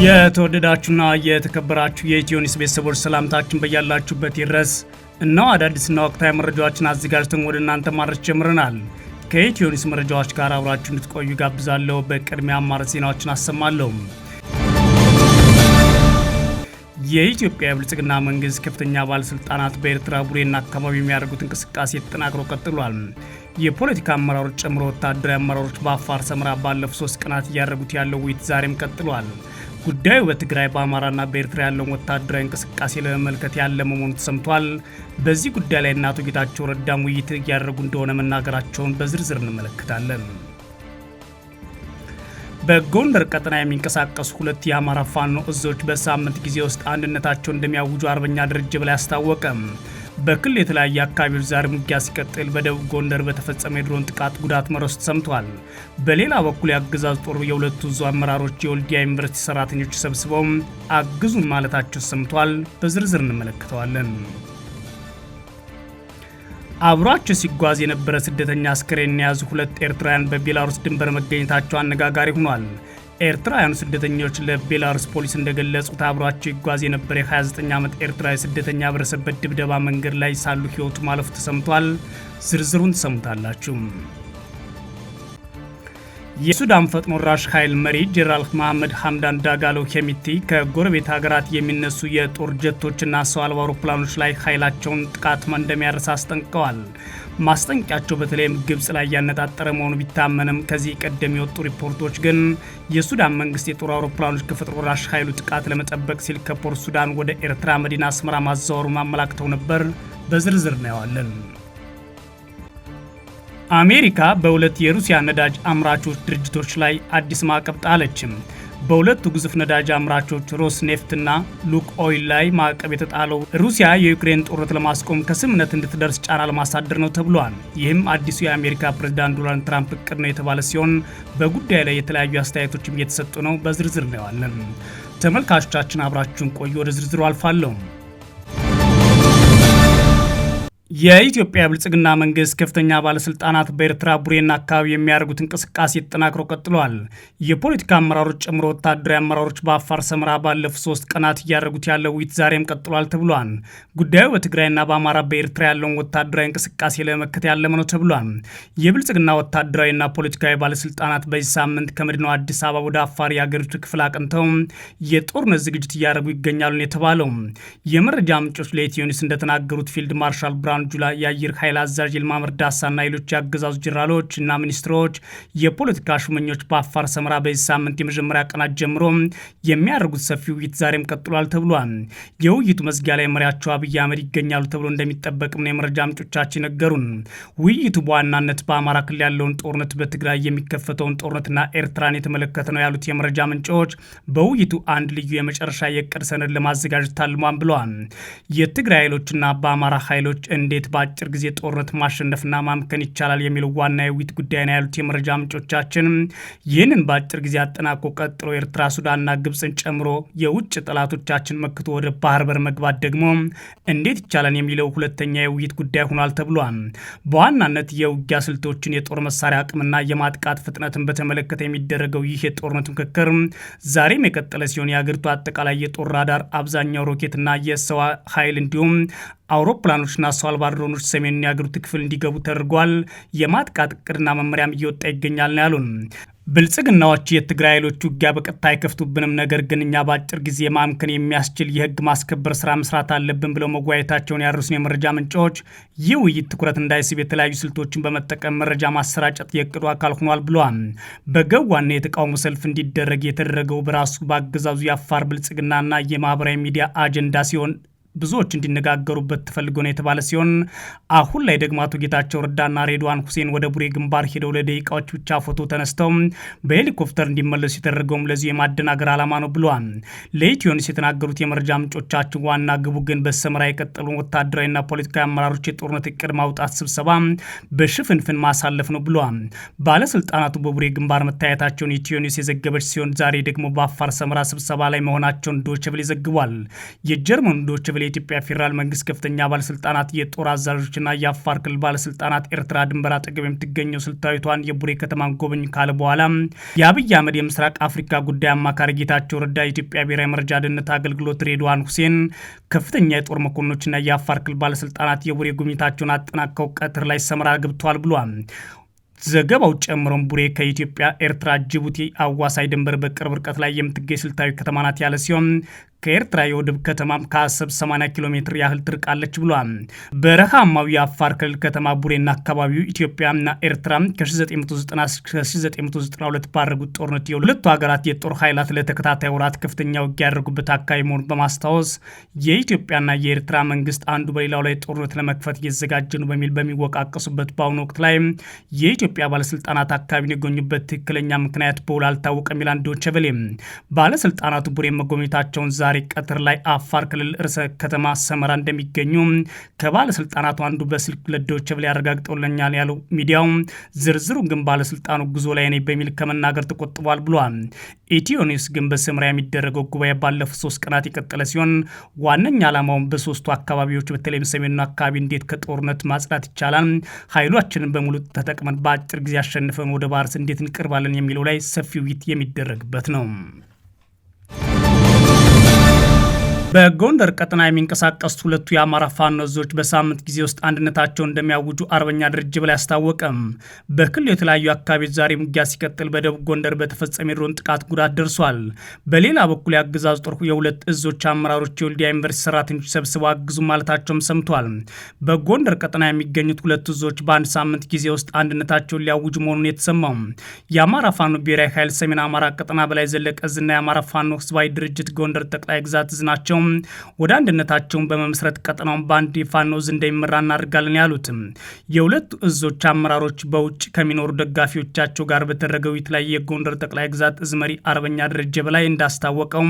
የተወደዳችሁና የተከበራችሁ የኢትዮ ኒውስ ቤተሰቦች ሰላምታችን በያላችሁበት ይድረስ። እነሆ አዳዲስና ወቅታዊ መረጃዎችን አዘጋጅተን ወደ እናንተ ማድረስ ጀምረናል። ከኢትዮ ኒውስ መረጃዎች ጋር አብራችሁ እንድትቆዩ ጋብዛለሁ። በቅድሚያ አማርጥ ዜናዎችን አሰማለሁ። የኢትዮጵያ የብልጽግና መንግስት ከፍተኛ ባለስልጣናት በኤርትራ ቡሬና አካባቢ የሚያደርጉት እንቅስቃሴ ተጠናክሮ ቀጥሏል። የፖለቲካ አመራሮች ጨምሮ ወታደራዊ አመራሮች በአፋር ሰመራ ባለፉት 3 ቀናት እያደረጉት ያለው ውይይት ዛሬም ቀጥሏል። ጉዳዩ በትግራይ በአማራና በኤርትራ ያለውን ወታደራዊ እንቅስቃሴ ለመመልከት ያለመ መሆኑ ተሰምቷል። በዚህ ጉዳይ ላይ አቶ ጌታቸው ረዳም ውይይት እያደረጉ እንደሆነ መናገራቸውን በዝርዝር እንመለከታለን። በጎንደር ቀጠና የሚንቀሳቀሱ 2 የአማራ ፋኖ እዞች በሳምንት ጊዜ ውስጥ አንድነታቸውን እንደሚያውጁ አርበኛ ደረጀ በላይ አስታወቀም። በክልል የተለያየ አካባቢዎች ዛሬም ውጊያ ሲቀጥል በደቡብ ጎንደር በተፈጸመ የድሮን ጥቃት ጉዳት መድረሱ ተሰምቷል። በሌላ በኩል የአገዛዙ ጦር የሁለቱ እዙ አመራሮች የወልዲያ ዩኒቨርሲቲ ሰራተኞች ሰብስበው አግዙን ማለታቸው ሰምቷል። በዝርዝር እንመለከተዋለን። አብሯቸው ሲጓዝ የነበረ ስደተኛ አስከሬን የያዙ 2 ኤርትራውያን በቤላሩስ ድንበር መገኘታቸው አነጋጋሪ ሆኗል። ኤርትራውያኑ ስደተኞች ለቤላሩስ ፖሊስ እንደገለጹት አብሯቸው ይጓዝ የነበረ የ29 ዓመት ኤርትራዊ ስደተኛ በደረሰበት ድብደባ መንገድ ላይ ሳሉ ሕይወቱ ማለፉ ተሰምቷል። ዝርዝሩን ትሰሙታላችሁ። የሱዳን ፈጥኖ ደራሽ ኃይል መሪ ጄኔራል መሐመድ ሐምዳን ዳጋሎ ሄሚቲ ከጎረቤት ሀገራት የሚነሱ የጦር ጀቶችና ሰው አልባ አውሮፕላኖች ላይ ኃይላቸውን ጥቃት እንደሚያደርስ አስጠንቅቀዋል። ማስጠንቀቂያቸው በተለይም ግብጽ ላይ ያነጣጠረ መሆኑ ቢታመንም ከዚህ ቀደም የወጡ ሪፖርቶች ግን የሱዳን መንግስት የጦር አውሮፕላኖች ከፈጥኖ ደራሽ ኃይሉ ጥቃት ለመጠበቅ ሲል ከፖርት ሱዳን ወደ ኤርትራ መዲና አስመራ ማዛወሩን አመላክተው ነበር። በዝርዝር እናየዋለን። አሜሪካ በ2 የሩሲያ ነዳጅ አምራቾች ድርጅቶች ላይ አዲስ ማዕቀብ ጣለችም። በሁለቱ ግዙፍ ነዳጅ አምራቾች ሮስኔፍትና ሉክ ኦይል ላይ ማዕቀብ የተጣለው ሩሲያ የዩክሬን ጦርነት ለማስቆም ከስምምነት እንድትደርስ ጫና ለማሳደር ነው ተብሏል። ይህም አዲሱ የአሜሪካ ፕሬዝዳንት ዶናልድ ትራምፕ እቅድ ነው የተባለ ሲሆን በጉዳዩ ላይ የተለያዩ አስተያየቶችም እየተሰጡ ነው። በዝርዝር እናየዋለን። ተመልካቾቻችን አብራችሁን ቆዩ። ወደ ዝርዝሩ አልፋለሁ። የኢትዮጵያ ብልጽግና መንግስት ከፍተኛ ባለስልጣናት በኤርትራ ቡሬና አካባቢ የሚያደርጉት እንቅስቃሴ ተጠናክሮ ቀጥሏል። የፖለቲካ አመራሮች ጨምሮ ወታደራዊ አመራሮች በአፋር ሰመራ ባለፉት 3 ቀናት እያደረጉት ያለው ውይይት ዛሬም ቀጥሏል ተብሏል። ጉዳዩ በትግራይና በአማራ በኤርትራ ያለውን ወታደራዊ እንቅስቃሴ ለመመከት ያለመ ነው ተብሏል። የብልጽግና ወታደራዊና ፖለቲካዊ ባለስልጣናት በዚህ ሳምንት ከመዲናው አዲስ አበባ ወደ አፋር የአገሪቱ ክፍል አቅንተው የጦርነት ዝግጅት እያደረጉ ይገኛሉ የተባለው የመረጃ ምንጮች ለኢትዮ ኒውስ እንደተናገሩት ፊልድ ማርሻል ጁላ የአየር ኃይል አዛዥ ይልማ መርዳሳና ሌሎች የአገዛዙ ጄኔራሎች እና ሚኒስትሮች የፖለቲካ ሹመኞች በአፋር ሰመራ በዚህ ሳምንት የመጀመሪያ ቀናት ጀምሮ የሚያደርጉት ሰፊ ውይይት ዛሬም ቀጥሏል ተብሏል። የውይይቱ መዝጊያ ላይ መሪያቸው አብይ አህመድ ይገኛሉ ተብሎ እንደሚጠበቅም ነው የመረጃ ምንጮቻችን ነገሩን። ውይይቱ በዋናነት በአማራ ክልል ያለውን ጦርነት፣ በትግራይ የሚከፈተውን ጦርነትና ኤርትራን የተመለከተ ነው ያሉት የመረጃ ምንጮች በውይይቱ አንድ ልዩ የመጨረሻ የዕቅድ ሰነድ ለማዘጋጀት ታልሟል ብለዋል። የትግራይ ኃይሎችና በአማራ ኃይሎች እንዴት በአጭር ጊዜ ጦርነት ማሸነፍና ማምከን ይቻላል የሚለው ዋና የውይይት ጉዳይ ነው ያሉት የመረጃ ምንጮቻችን ይህንን በአጭር ጊዜ አጠናቆ ቀጥሎ ኤርትራ፣ ሱዳንና ግብፅን ጨምሮ የውጭ ጠላቶቻችን መክቶ ወደ ባህር በር መግባት ደግሞ እንዴት ይቻላል የሚለው ሁለተኛ የውይይት ጉዳይ ሆኗል ተብሏል። በዋናነት የውጊያ ስልቶችን፣ የጦር መሳሪያ አቅምና የማጥቃት ፍጥነትን በተመለከተ የሚደረገው ይህ የጦርነት ምክክር ዛሬም የቀጠለ ሲሆን የሀገሪቱ አጠቃላይ የጦር ራዳር፣ አብዛኛው ሮኬትና የሰው ኃይል እንዲሁም አውሮፕላኖችና ሰው አልባ ድሮኖች ሰሜን የአገሪቱ ክፍል እንዲገቡ ተደርጓል። የማጥቃት እቅድና መመሪያም እየወጣ ይገኛል ነው ያሉን። ብልጽግናዎች የትግራይ ኃይሎች ውጊያ በቀጥታ አይከፍቱብንም፣ ነገር ግን እኛ በአጭር ጊዜ ማምከን የሚያስችል የህግ ማስከበር ስራ መስራት አለብን ብለው መጓየታቸውን ያደረሱን የመረጃ ምንጮች ይህ ውይይት ትኩረት እንዳይስብ የተለያዩ ስልቶችን በመጠቀም መረጃ ማሰራጨት የእቅዱ አካል ሆኗል ብለዋል። በገዋና የተቃውሞ ሰልፍ እንዲደረግ የተደረገው በራሱ በአገዛዙ የአፋር ብልጽግናና የማህበራዊ ሚዲያ አጀንዳ ሲሆን ብዙዎች እንዲነጋገሩበት ተፈልጎ ነው የተባለ ሲሆን አሁን ላይ ደግሞ አቶ ጌታቸው ረዳና ሬድዋን ሁሴን ወደ ቡሬ ግንባር ሄደው ለደቂቃዎች ብቻ ፎቶ ተነስተው በሄሊኮፕተር እንዲመለሱ የተደረገውም ለዚህ የማደናገር ዓላማ ነው ብለዋል። ለኢትዮ ኒውስ የተናገሩት የመረጃ ምንጮቻችን ዋና ግቡ ግን በሰመራ የቀጠሉ ወታደራዊና ፖለቲካዊ አመራሮች የጦርነት እቅድ ማውጣት ስብሰባ በሽፍንፍን ማሳለፍ ነው ብለዋል። ባለስልጣናቱ በቡሬ ግንባር መታየታቸውን ኢትዮ ኒውስ የዘገበች ሲሆን ዛሬ ደግሞ በአፋር ሰመራ ስብሰባ ላይ መሆናቸውን ዶይቼ ቬለ ዘግቧል። የጀርመኑ ዶይቼ ቬለ የኢትዮጵያ ፌዴራል መንግስት ከፍተኛ ባለስልጣናት፣ የጦር አዛዦችና የአፋር ክልል ባለስልጣናት ኤርትራ ድንበር አጠገብ የምትገኘው ስልታዊቷን የቡሬ ከተማን ጎበኙ ካለ በኋላ የአብይ አህመድ የምስራቅ አፍሪካ ጉዳይ አማካሪ ጌታቸው ረዳ፣ የኢትዮጵያ ብሔራዊ መረጃ ደህንነት አገልግሎት ሬድዋን ሁሴን፣ ከፍተኛ የጦር መኮንኖችና የአፋር ክልል ባለስልጣናት የቡሬ ጉብኝታቸውን አጠናቀው ቀትር ላይ ሰመራ ገብተዋል ብሏል። ዘገባው ጨምሮም ቡሬ ከኢትዮጵያ፣ ኤርትራ፣ ጅቡቲ አዋሳኝ ድንበር በቅርብ ርቀት ላይ የምትገኝ ስልታዊ ከተማ ናት ያለ ሲሆን ከኤርትራ የወደብ ከተማም ከአሰብ 80 ኪሎ ሜትር ያህል ትርቃለች ብሏል። በረሃማው የአፋር ክልል ከተማ ቡሬና አካባቢው ኢትዮጵያና ኤርትራ ከ1990 እስከ 1992 ባደረጉት ጦርነት የሁለቱ ሀገራት የጦር ኃይላት ለተከታታይ ወራት ከፍተኛ ውጊያ ያደረጉበት አካባቢ መሆኑን በማስታወስ የኢትዮጵያና የኤርትራ መንግስት አንዱ በሌላው ላይ ጦርነት ለመክፈት እየተዘጋጀ ነው በሚል በሚወቃቀሱበት በአሁኑ ወቅት ላይ የኢትዮጵያ ባለስልጣናት አካባቢን የጎኙበት ትክክለኛ ምክንያት በውል አልታወቀም ይላል ዶይቼ ቬለ። ባለስልጣናቱ ቡሬ መጎብኘታቸውን ዛሬ ቀትር ላይ አፋር ክልል ርዕሰ ከተማ ሰመራ እንደሚገኙ ከባለስልጣናቱ አንዱ በስልክ ለዶይቼ ቬለ ያረጋግጠውልኛል ያለው ሚዲያው፣ ዝርዝሩ ግን ባለስልጣኑ ጉዞ ላይ ነኝ በሚል ከመናገር ተቆጥቧል ብሏል። ኢትዮ ኒውስ ግን በሰመራ የሚደረገው ጉባኤ ባለፉት 3 ቀናት የቀጠለ ሲሆን ዋነኛ ዓላማውን በሶስቱ አካባቢዎች በተለይም ሰሜኑ አካባቢ እንዴት ከጦርነት ማጽዳት ይቻላል፣ ኃይሏችንን በሙሉ ተጠቅመን በአጭር ጊዜ አሸንፈን ወደ ባህር እንዴት እንቀርባለን የሚለው ላይ ሰፊ ውይይት የሚደረግበት ነው። በጎንደር ቀጠና የሚንቀሳቀሱት ሁለቱ የአማራ ፋኖ እዞች በሳምንት ጊዜ ውስጥ አንድነታቸውን እንደሚያውጁ አርበኛ ደረጀ በላይ አስታወቀም። በክልሉ የተለያዩ አካባቢዎች ዛሬ ውጊያ ሲቀጥል በደቡብ ጎንደር በተፈጸመ የድሮን ጥቃት ጉዳት ደርሷል። በሌላ በኩል የአገዛዙ ጦር የሁለት እዞች አመራሮች የወልዲያ ዩኒቨርሲቲ ሰራተኞች ሰብስበው አግዙ ማለታቸውም ሰምቷል። በጎንደር ቀጠና የሚገኙት ሁለቱ እዞች በአንድ ሳምንት ጊዜ ውስጥ አንድነታቸውን ሊያውጁ መሆኑን የተሰማው የአማራ ፋኖ ብሔራዊ ኃይል ሰሜን አማራ ቀጠና በላይ ዘለቀ እዝና የአማራ ፋኖ ህዝባዊ ድርጅት ጎንደር ጠቅላይ ግዛት እዝ ናቸው። ወደ አንድነታቸውን በመመስረት ቀጠናውን በአንድ የፋኖ እዝ እንደሚመራ እናደርጋለን ያሉትም የሁለቱ እዞች አመራሮች በውጭ ከሚኖሩ ደጋፊዎቻቸው ጋር በተደረገው ውይይት ላይ የጎንደር ጠቅላይ ግዛት እዝ መሪ አርበኛ ደረጀ በላይ እንዳስታወቀው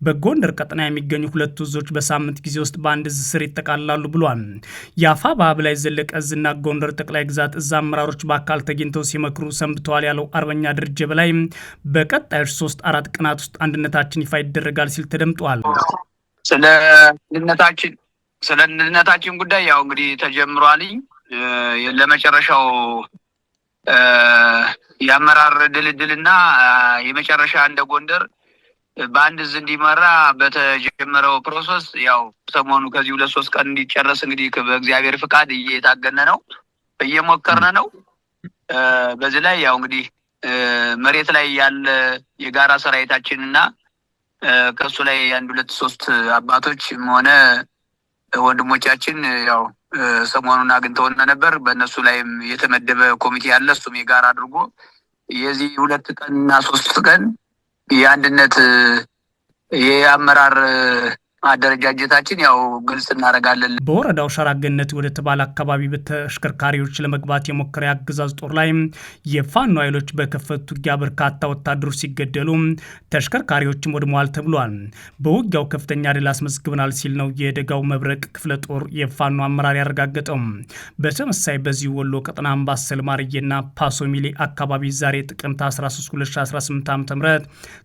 በጎንደር ቀጠና የሚገኙ ሁለቱ እዞች በሳምንት ጊዜ ውስጥ በአንድ እዝ ስር ይጠቃልላሉ ብሏል። የአፋባ በላይ ዘለቀ እዝና ጎንደር ጠቅላይ ግዛት እዝ አመራሮች በአካል ተገኝተው ሲመክሩ ሰንብተዋል ያለው አርበኛ ደረጀ በላይ በቀጣዮች 3-4 ቀናት ውስጥ አንድነታችን ይፋ ይደረጋል ሲል ተደምጧል። ስለ አንድነታችን ጉዳይ ያው እንግዲህ ተጀምሯልኝ። ለመጨረሻው የአመራር ድልድልና የመጨረሻ እንደ ጎንደር በአንድ እዝ እንዲመራ በተጀመረው ፕሮሰስ ያው ሰሞኑ ከዚህ 2-3 ቀን እንዲጨረስ እንግዲህ በእግዚአብሔር ፍቃድ እየታገነ ነው፣ እየሞከርነ ነው። በዚህ ላይ ያው እንግዲህ መሬት ላይ ያለ የጋራ ሰራዊታችንና ከሱ ላይ 1-2-3 አባቶች ሆነ ወንድሞቻችን ያው ሰሞኑን አግኝተውና ነበር። በእነሱ ላይም የተመደበ ኮሚቴ ያለ እሱም የጋራ አድርጎ የዚህ 2 ቀንና 3 ቀን የአንድነት የአመራር አደረጃጀታችን ያው ግልጽ እናደርጋለን። በወረዳው ሸራገነት ወደ ተባለ አካባቢ በተሽከርካሪዎች ለመግባት የሞከረ የአገዛዝ ጦር ላይ የፋኖ ኃይሎች በከፈቱት ውጊያ በርካታ ወታደሮች ሲገደሉ ተሽከርካሪዎችም ወድመዋል ተብሏል። በውጊያው ከፍተኛ ድል አስመዝግበናል ሲል ነው የደጋው መብረቅ ክፍለ ጦር የፋኖ አመራር ያረጋገጠው። በተመሳሳይ በዚህ ወሎ ቀጠና አምባሰል ማርዬና ፓሶሚሌ አካባቢ ዛሬ ጥቅምት 13 2018 ዓ.ም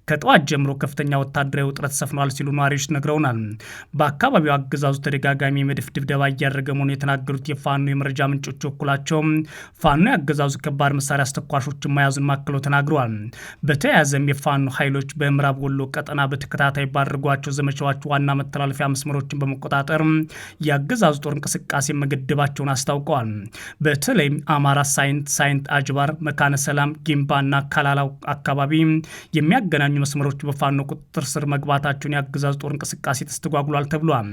ከጠዋት ጀምሮ ከፍተኛ ወታደራዊ ውጥረት ሰፍኗል ሲሉ ነዋሪዎች ነግረውናል። በአካባቢው አገዛዙ ተደጋጋሚ የመድፍ ድብደባ እያደረገ መሆኑን የተናገሩት የፋኖ የመረጃ ምንጮች በኩላቸው ፋኖ ያገዛዙ ከባድ መሳሪያ አስተኳሾችን መያዙን ማክለው ተናግረዋል። በተያያዘም የፋኖ ኃይሎች በምዕራብ ወሎ ቀጠና በተከታታይ ባደረጓቸው ዘመቻዎች ዋና መተላለፊያ መስመሮችን በመቆጣጠር የአገዛዙ ጦር እንቅስቃሴ መገደባቸውን አስታውቀዋል። በተለይም አማራ ሳይንት አጅባር፣ መካነ ሰላም፣ ጊምባና ካላላው አካባቢ የሚያገናኙ መስመሮች በፋኖ ቁጥጥር ስር መግባታቸውን የአገዛዙ ጦር እንቅስቃሴ ተስተጓጉሏል ተብሏል።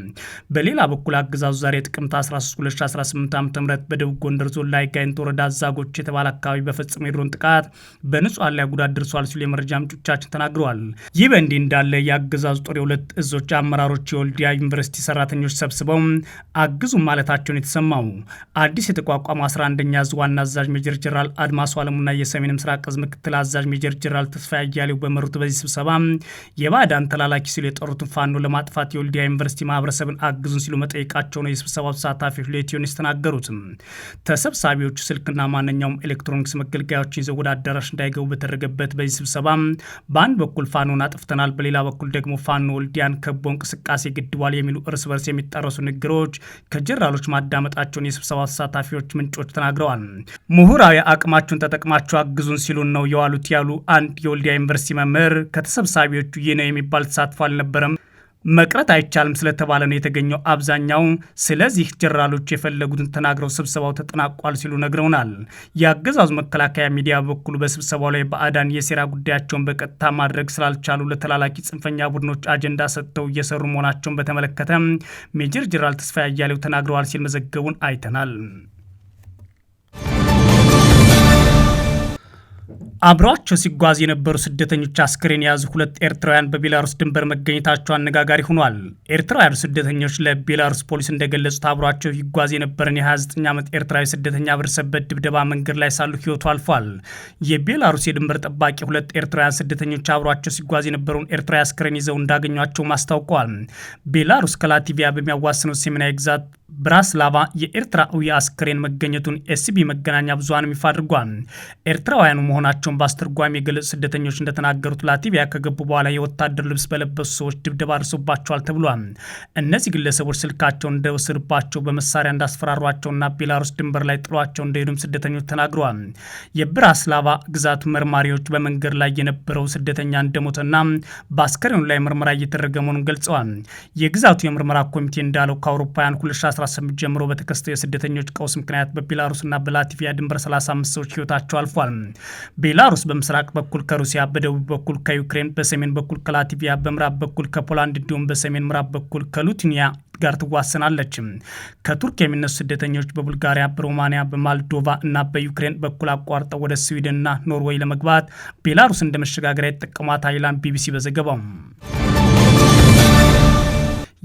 በሌላ በኩል አገዛዙ ዛሬ ጥቅምት 13 2018 ዓ.ም በደቡብ ጎንደር ዞን ላይ ጋይንት ወረዳ ዛጎች የተባለ አካባቢ በፈጸመው የድሮን ጥቃት በንጹሃን ላይ ጉዳት ደርሷል ሲሉ የመረጃ ምንጮቻችን ተናግረዋል። ይህ በእንዲህ እንዳለ የአገዛዙ ጦር የሁለት እዞች አመራሮች የወልዲያ ዩኒቨርሲቲ ሰራተኞች ሰብስበው አግዙ ማለታቸውን የተሰማው አዲስ የተቋቋመው 11ኛ እዝ ዋና አዛዥ ሜጀር ጀነራል አድማሱ አለሙና የሰሜን ምስራቅ እዝ ምክትል አዛዥ ሜጀር ጀነራል ተስፋ አያሌው በመሩት በዚህ ስብሰባ የባዕዳን ተላላኪ ሲሉ የጠሩትን ፋኖ ለማጥፋት የወልዲያ ዩኒቨርሲቲ ማህበረሰብን አግዙን ሲሉ መጠየቃቸው ነው የስብሰባው ተሳታፊዎች ለኢትዮኒውስ ተናገሩት። ተሰብሳቢዎቹ ስልክና ማንኛውም ኤሌክትሮኒክስ መገልገያዎችን ይዘው ወደ አዳራሽ እንዳይገቡ በተደረገበት በዚህ ስብሰባ በአንድ በኩል ፋኖን አጥፍተናል፣ በሌላ በኩል ደግሞ ፋኖ ወልዲያን ከቦ እንቅስቃሴ ግድቧል የሚሉ እርስ በርስ የሚጣረሱ ንግግሮች ከጀነራሎች ማዳመጣቸውን የስብሰባው ተሳታፊዎች ምንጮች ተናግረዋል። ምሁራዊ አቅማቸውን ተጠቅማቸው አግዙን ሲሉን ነው የዋሉት ያሉ አንድ የወልዲያ ዩኒቨርሲቲ መምህር ከተሰብሳቢዎቹ ይህ ነው የሚባል ተሳትፎ አልነበረም፣ መቅረት አይቻልም ስለተባለ ነው የተገኘው አብዛኛው። ስለዚህ ጀነራሎች የፈለጉትን ተናግረው ስብሰባው ተጠናቋል ሲሉ ነግረውናል። የአገዛዙ መከላከያ ሚዲያ በኩሉ በስብሰባው ላይ ባዕዳን የሴራ ጉዳያቸውን በቀጥታ ማድረግ ስላልቻሉ ለተላላኪ ጽንፈኛ ቡድኖች አጀንዳ ሰጥተው እየሰሩ መሆናቸውን በተመለከተ ሜጀር ጀነራል ተስፋዬ አያሌው ተናግረዋል ሲል መዘገቡን አይተናል። አብረዋቸው ሲጓዝ የነበሩ ስደተኞች አስክሬን የያዙ 2 ኤርትራውያን በቤላሩስ ድንበር መገኘታቸው አነጋጋሪ ሆኗል። ኤርትራውያኑ ስደተኞች ለቤላሩስ ፖሊስ እንደገለጹት አብሯቸው ይጓዝ የነበረን የ29 ዓመት ኤርትራዊ ስደተኛ በደረሰበት ድብደባ መንገድ ላይ ሳሉ ሕይወቱ አልፏል። የቤላሩስ የድንበር ጠባቂ 2 ኤርትራውያን ስደተኞች አብሯቸው ሲጓዝ የነበረውን ኤርትራዊ አስክሬን ይዘው እንዳገኟቸው አስታውቀዋል። ቤላሩስ ከላቲቪያ በሚያዋስነው ሰሜናዊ ግዛት ብራስላቫ የኤርትራዊ አስክሬን መገኘቱን ኤስቢ መገናኛ ብዙሃን ይፋ አድርጓል። ኤርትራውያኑ መሆናቸውን በአስተርጓሚ የገለጹ ስደተኞች እንደተናገሩት ላቲቪያ ከገቡ በኋላ የወታደር ልብስ በለበሱ ሰዎች ድብደባ ደርሶባቸዋል ተብሏል። እነዚህ ግለሰቦች ስልካቸውን እንደወሰዱባቸው በመሳሪያ እንዳስፈራሯቸውና ቤላሩስ ድንበር ላይ ጥሏቸው እንደሄዱም ስደተኞች ተናግረዋል። የብራስላቫ ግዛት መርማሪዎች በመንገድ ላይ የነበረው ስደተኛ እንደሞተና በአስከሬኑ ላይ ምርመራ እየተደረገ መሆኑን ገልጸዋል። የግዛቱ የምርመራ ኮሚቴ እንዳለው ከአውሮፓውያን 2018 ጀምሮ በተከሰተው የስደተኞች ቀውስ ምክንያት በቤላሩስና በላቲቪያ ድንበር 35 ሰዎች ህይወታቸው አልፏል። ቤላሩስ በምስራቅ በኩል ከሩሲያ፣ በደቡብ በኩል ከዩክሬን፣ በሰሜን በኩል ከላቲቪያ፣ በምዕራብ በኩል ከፖላንድ እንዲሁም በሰሜን ምዕራብ በኩል ከሊቱዌኒያ ጋር ትዋሰናለች። ከቱርክ የሚነሱ ስደተኞች በቡልጋሪያ፣ በሮማኒያ፣ በማልዶቫ እና በዩክሬን በኩል አቋርጠው ወደ ስዊድንና ኖርዌይ ለመግባት ቤላሩስ እንደ መሸጋገሪያ የተጠቀሟት ኃይላን ቢቢሲ በዘገባው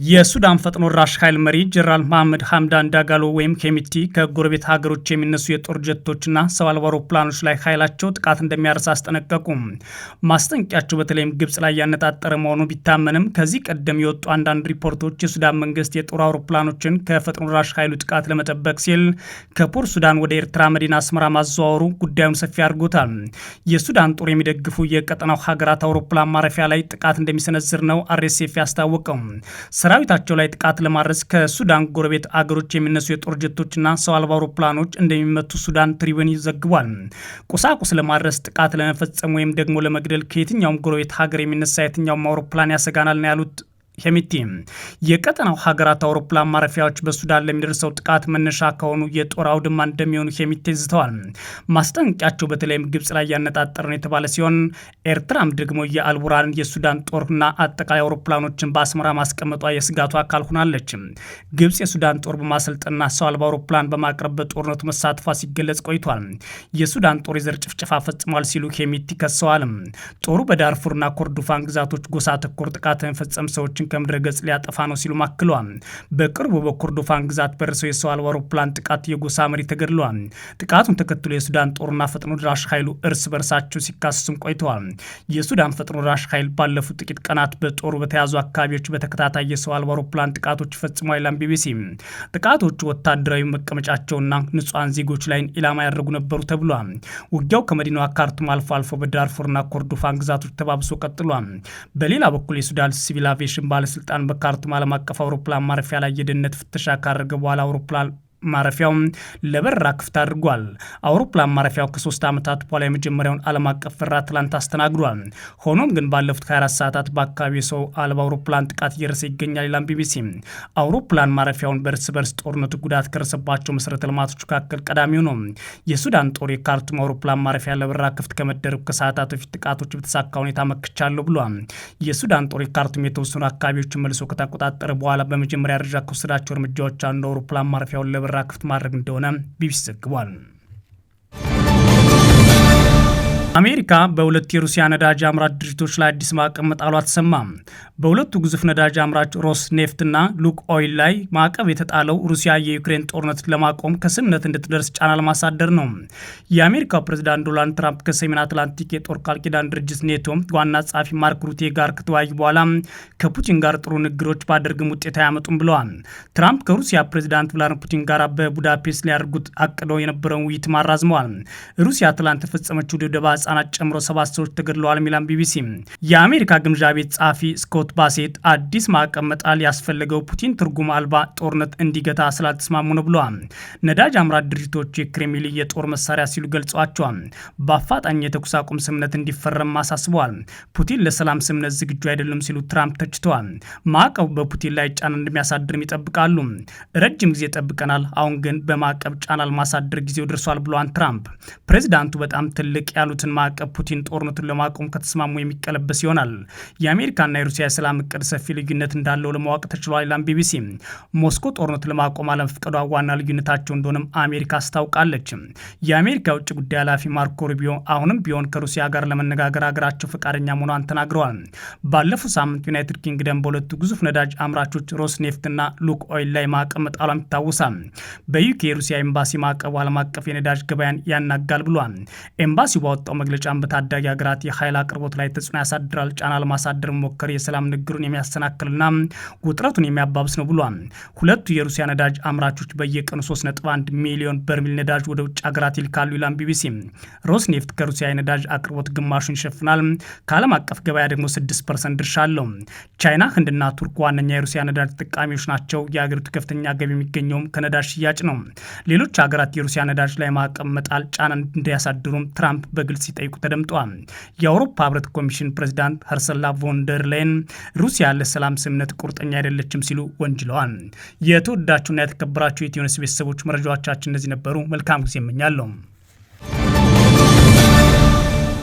የሱዳን ፈጥኖ ደራሽ ኃይል መሪ ጀነራል መሐመድ ሐምዳን ዳጋሎ ወይም ሄሚቲ ከጎረቤት ሀገሮች የሚነሱ የጦር ጀቶችና ሰው አልባ አውሮፕላኖች ላይ ኃይላቸው ጥቃት እንደሚያርስ አስጠነቀቁ። ማስጠንቀቂያቸው በተለይም ግብጽ ላይ ያነጣጠረ መሆኑ ቢታመንም ከዚህ ቀደም የወጡ አንዳንድ ሪፖርቶች የሱዳን መንግስት የጦር አውሮፕላኖችን ከፈጥኖ ደራሽ ኃይሉ ጥቃት ለመጠበቅ ሲል ከፖርት ሱዳን ወደ ኤርትራ መዲና አስመራ ማዘዋወሩ ጉዳዩን ሰፊ አድርጎታል። የሱዳን ጦር የሚደግፉ የቀጠናው ሀገራት አውሮፕላን ማረፊያ ላይ ጥቃት እንደሚሰነዝር ነው አርኤስኤፍ ያስታወቀው። ሰራዊታቸው ላይ ጥቃት ለማድረስ ከሱዳን ጎረቤት አገሮች የሚነሱ የጦር ጀቶችና ሰው አልባ አውሮፕላኖች እንደሚመቱ ሱዳን ትሪቡን ዘግቧል። ቁሳቁስ ለማድረስ ጥቃት ለመፈጸም ወይም ደግሞ ለመግደል ከየትኛውም ጎረቤት ሀገር የሚነሳ የትኛውም አውሮፕላን ያሰጋናል ነው ያሉት ሄሚቲ። የቀጠናው ሀገራት አውሮፕላን ማረፊያዎች በሱዳን ለሚደርሰው ጥቃት መነሻ ከሆኑ የጦር አውድማ እንደሚሆኑ ሄሚቲ ዝተዋል። ማስጠንቀቂያቸው በተለይም ግብጽ ላይ ያነጣጠረ ነው የተባለ ሲሆን ኤርትራም ደግሞ የአልቡራን የሱዳን ጦርና አጠቃላይ አውሮፕላኖችን በአስመራ ማስቀመጧ የስጋቱ አካል ሆናለች። ግብጽ የሱዳን ጦር በማሰልጠንና ሰው አልባ አውሮፕላን በማቅረብ በጦርነቱ መሳተፏ ሲገለጽ ቆይቷል። የሱዳን ጦር የዘር ጭፍጨፋ ፈጽሟል ሲሉ ሄሚቲ ከሰዋል። ጦሩ በዳርፉርና ኮርዶፋን ግዛቶች ጎሳ ተኮር ጥቃት የፈጸሙ ሰዎችን ከምድረ ገጽ ሊያጠፋ ነው ሲሉ አክለዋል። በቅርቡ በኮርዶፋን ግዛት በደረሰው የሰው አልባ አውሮፕላን ጥቃት የጎሳ መሪ ተገድለዋል። ጥቃቱን ተከትሎ የሱዳን ጦርና ፈጥኖ ደራሽ ኃይሉ እርስ በርሳቸው ሲካሰሱም ቆይተዋል። የሱዳን ፈጥኖ ደራሽ ኃይል ባለፉት ጥቂት ቀናት በጦሩ በተያዙ አካባቢዎች በተከታታይ የሰው አልባ አውሮፕላን ጥቃቶች ፈጽሟል ይላል ቢቢሲ። ጥቃቶቹ ወታደራዊ መቀመጫቸውና ንጹሃን ዜጎች ላይ ኢላማ ያደረጉ ነበሩ ተብሏል። ውጊያው ከመዲናዋ ካርቱም አልፎ አልፎ በዳርፉርና ኮርዶፋን ግዛቶች ተባብሶ ቀጥሏል። በሌላ በኩል የሱዳን ሲቪል አቪዬሽን ባለስልጣን በካርቱም ዓለም አቀፍ አውሮፕላን ማረፊያ ላይ የደህንነት ፍተሻ ካደረገ በኋላ አውሮፕላን ማረፊያው ለበረራ ክፍት አድርጓል። አውሮፕላን ማረፊያው ከ3 ዓመታት በኋላ የመጀመሪያውን ዓለም አቀፍ በረራ ትላንት አስተናግዷል። ሆኖም ግን ባለፉት 24 ሰዓታት በአካባቢው ሰው አልባ አውሮፕላን ጥቃት እየደረሰ ይገኛል ይላል ቢቢሲ። አውሮፕላን ማረፊያውን በእርስ በርስ ጦርነቱ ጉዳት ከደረሰባቸው መሰረተ ልማቶች መካከል ቀዳሚው ነው። የሱዳን ጦር የካርቱም አውሮፕላን ማረፊያ ለበረራ ክፍት ከመደረጉ ከሰዓታት በፊት ጥቃቶች በተሳካ ሁኔታ መክቻለሁ ብሏል። የሱዳን ጦር የካርቱም የተወሰኑ አካባቢዎችን መልሶ ከተቆጣጠረ በኋላ በመጀመሪያ ደረጃ ከወሰዳቸው እርምጃዎች አንዱ አውሮፕላን ማረፊያውን በራ ክፍት ማድረግ እንደሆነ ቢቢሲ ዘግቧል። አሜሪካ በሁለት የሩሲያ ነዳጅ አምራች ድርጅቶች ላይ አዲስ ማዕቀብ መጣሏ ተሰማ። በሁለቱ ግዙፍ ነዳጅ አምራች ሮስ ኔፍት እና ሉክ ኦይል ላይ ማዕቀብ የተጣለው ሩሲያ የዩክሬን ጦርነት ለማቆም ከስምምነት እንድትደርስ ጫና ለማሳደር ነው። የአሜሪካው ፕሬዝዳንት ዶናልድ ትራምፕ ከሰሜን አትላንቲክ የጦር ቃል ኪዳን ድርጅት ኔቶ ዋና ጸሐፊ ማርክ ሩቴ ጋር ከተወያዩ በኋላ ከፑቲን ጋር ጥሩ ንግግሮች ባደርግም ውጤት አያመጡም ብለዋል። ትራምፕ ከሩሲያ ፕሬዝዳንት ቭላድሚር ፑቲን ጋር በቡዳፔስት ሊያደርጉት አቅደው የነበረውን ውይይት አራዝመዋል። ሩሲያ ትላንት ተፈጸመችው ድብደባ ህጻናት ጨምሮ 7 ሰዎች ተገድለዋል ሚላን ቢቢሲ። የአሜሪካ ግምጃ ቤት ጸሐፊ ስኮት ባሴት አዲስ ማዕቀብ መጣል ያስፈለገው ፑቲን ትርጉም አልባ ጦርነት እንዲገታ ስላልተስማሙ ነው ብለዋል። ነዳጅ አምራች ድርጅቶች የክሬምሊን የጦር መሳሪያ ሲሉ ገልጸዋቸዋል። በአፋጣኝ የተኩስ አቁም ስምምነት እንዲፈረም አሳስበዋል። ፑቲን ለሰላም ስምምነት ዝግጁ አይደለም ሲሉ ትራምፕ ተችተዋል። ማዕቀቡ በፑቲን ላይ ጫና እንደሚያሳድርም ይጠብቃሉ። ረጅም ጊዜ ጠብቀናል፣ አሁን ግን በማዕቀብ ጫና ለማሳደር ጊዜው ደርሷል ብለዋል ትራምፕ። ፕሬዚዳንቱ በጣም ትልቅ ያሉትን ማዕቀብ ፑቲን ጦርነቱን ለማቆም ከተስማሙ የሚቀለበስ ይሆናል። የአሜሪካና የሩሲያ የሰላም እቅድ ሰፊ ልዩነት እንዳለው ለማወቅ ተችሏል ይላል ቢቢሲ። ሞስኮ ጦርነቱን ለማቆም አለመፍቀዷ ዋና ልዩነታቸው እንደሆነም አሜሪካ አስታውቃለች። የአሜሪካ የውጭ ጉዳይ ኃላፊ ማርኮ ሩቢዮ አሁንም ቢሆን ከሩሲያ ጋር ለመነጋገር ሀገራቸው ፈቃደኛ መሆኗን ተናግረዋል። ባለፈው ሳምንት ዩናይትድ ኪንግደም በሁለቱ ግዙፍ ነዳጅ አምራቾች ሮስ ኔፍት እና ሉክ ኦይል ላይ ማዕቀብ መጣሏም ይታወሳል። በዩኬ የሩሲያ ኤምባሲ ማዕቀቡ ዓለም አቀፍ የነዳጅ ገበያን ያናጋል ብሏል። ኤምባሲው ባወጣው መግለጫም በታዳጊ ሀገራት የኃይል አቅርቦት ላይ ተጽዕኖ ያሳድራል፣ ጫና ለማሳደር መሞከር የሰላም ንግግሩን የሚያሰናክልና ውጥረቱን የሚያባብስ ነው ብሏል። ሁለቱ የሩሲያ ነዳጅ አምራቾች በየቀኑ 3.1 ሚሊዮን በርሜል ነዳጅ ወደ ውጭ ሀገራት ይልካሉ ይላል ቢቢሲ። ሮስኔፍት ከሩሲያ የነዳጅ አቅርቦት ግማሹን ይሸፍናል፣ ከዓለም አቀፍ ገበያ ደግሞ 6% ድርሻ አለው። ቻይና፣ ህንድና ቱርክ ዋነኛ የሩሲያ ነዳጅ ተጠቃሚዎች ናቸው። የሀገሪቱ ከፍተኛ ገቢ የሚገኘውም ከነዳጅ ሽያጭ ነው። ሌሎች ሀገራት የሩሲያ ነዳጅ ላይ ማዕቀብ መጣል ጫና እንዲያሳድሩም ትራምፕ በግልጽ ሲጠይቁ ተደምጠዋል። የአውሮፓ ህብረት ኮሚሽን ፕሬዚዳንት ኸርሰላ ቮንደር ላይን ሩሲያ ለሰላም ስምምነት ቁርጠኛ አይደለችም ሲሉ ወንጅለዋል። የተወዳችሁና የተከበራችሁ የኢትዮ ኒውስ ቤተሰቦች መረጃዎቻችን እነዚህ ነበሩ። መልካም ጊዜ እመኛለሁ።